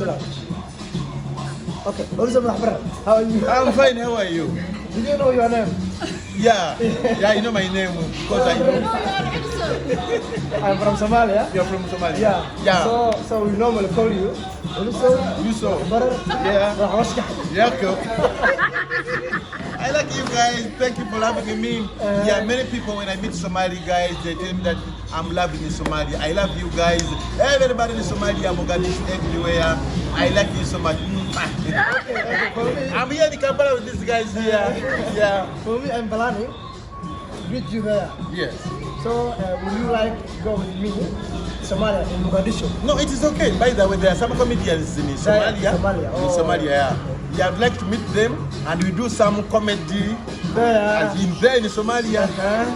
Okay, Olisa Mahbara, how are you? I'm fine, how are you? Did you know your name? Yeah, you know my name because I know. I'm from Somalia. You're from Somalia? Yeah. So we normally call you Olisa Yusuf. Mahbara. Yeah. Yeah, cool. I like you guys. Thank you for having me. Yeah, many people when I meet Somali guys, they tell me that I'm loving in Somalia. I love you guys. Everybody in Somalia, Mogadishu, everywhere. I like you so much. Okay, for me, I'm here in Kampala with these guys here. Yeah. for me, I'm planning to greet you there. Yes. So would you like to go with me, Somalia, in Mogadishu? No, it is okay. By the way, there are some comedians in Somalia. Somalia. In Somalia, yeah. Yeah, I'd like to meet them and we do some comedy There. in Somalia.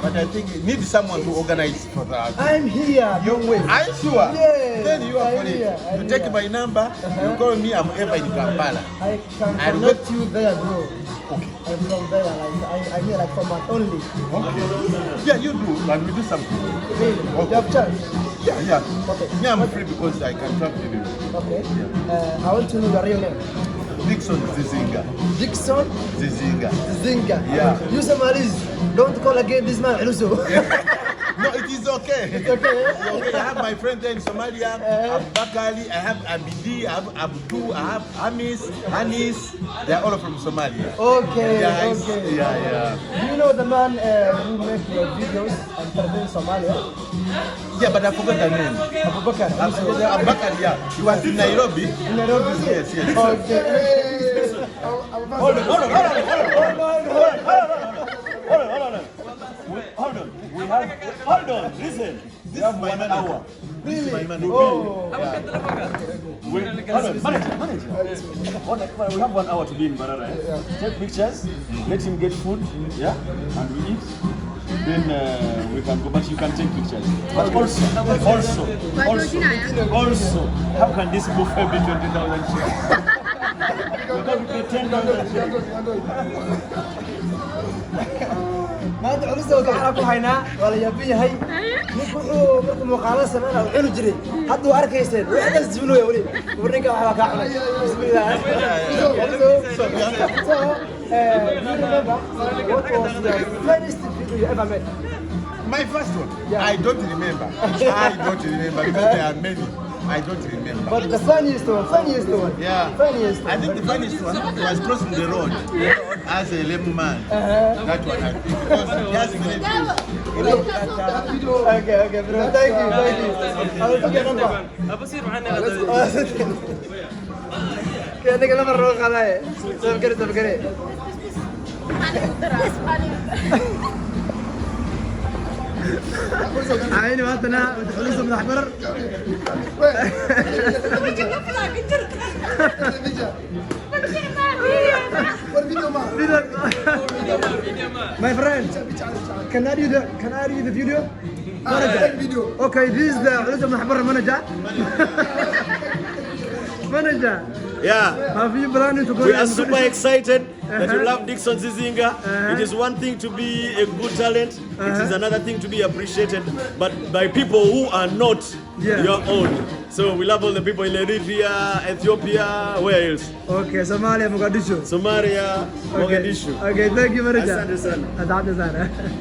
But I think we need someone to organize for that. I'm here. Don't wait. Are you sure? Yes, Then you are I'm for it. here, I'm You take here. my number, you call me, I'm ever in Kampala. I can I'll connect you there, bro. Okay. I'm from there. Like I'm here like for month only. Okay. Yeah, you do, and we do something. Really? Okay. You have chance? Yeah. Okay. Yeah, I'm free because I can travel with Okay. I want to know your real name. Dixon Zizinga. Dixon Zizinga. Zinga. Yeah. You Somalis, don't call again this man Eluso. No, it is okay. It's okay. It's okay. I have my friend there in Somalia, Bakali, I have Abidi, I have Abdu, I have Anis. They are all from Somalia. Okay. Guys, Okay. yeah. Do you know the man who make your videos and present Somalia? Yeah, but I forgot the name. Abubakar. Bakali, yeah. He was in Nairobi. In Nairobi. Yes. Okay. Hold on. Listen. This is my manager. Really? My manager. Oh. Manager. We have 1 hour to be in Barara. Take pictures, let him get food, yeah, and we eat. Then we can go, but you can take pictures. But also, how can this buffet be 20,000 shillings? We can pay 10,000 shillings. maanta culusta waxaa ku haynaa waa la yaabin yahay ninku wuxuu markuu muuqaalo sameynaa uu cuni jiray hadda waa arkayseen wuu xagas jibinaya weli warninka waxbaa kaa cunay bismillah so you remember what was the funniest video you ever made? My first one, Yeah. I don't remember. Because there are many. I don't remember. But the funniest one. Yeah. Funniest one. I think the funniest one was crossing the road as a lame man. That one I think. Because he has many views. Okay, bro. Thank you. I will take your number. بصير معنا كأنك لما نروح على تفكري عيني وقتنا ولسه متحمر My friend, can I read the video? Manager. Okay, this is the ولسه متحمر manager. Manager. Yeah. Have you planning to go? We are super excited that you love Dixon Zizinga. It is one thing to be a good talent. It is another thing to be appreciated, but by people who are not your own. So we love all the people in Eritrea, Ethiopia, where else? Okay, Somalia, Mogadishu. Somalia, Mogadishu. Okay, thank you, manager. Asante sana. Asante sana.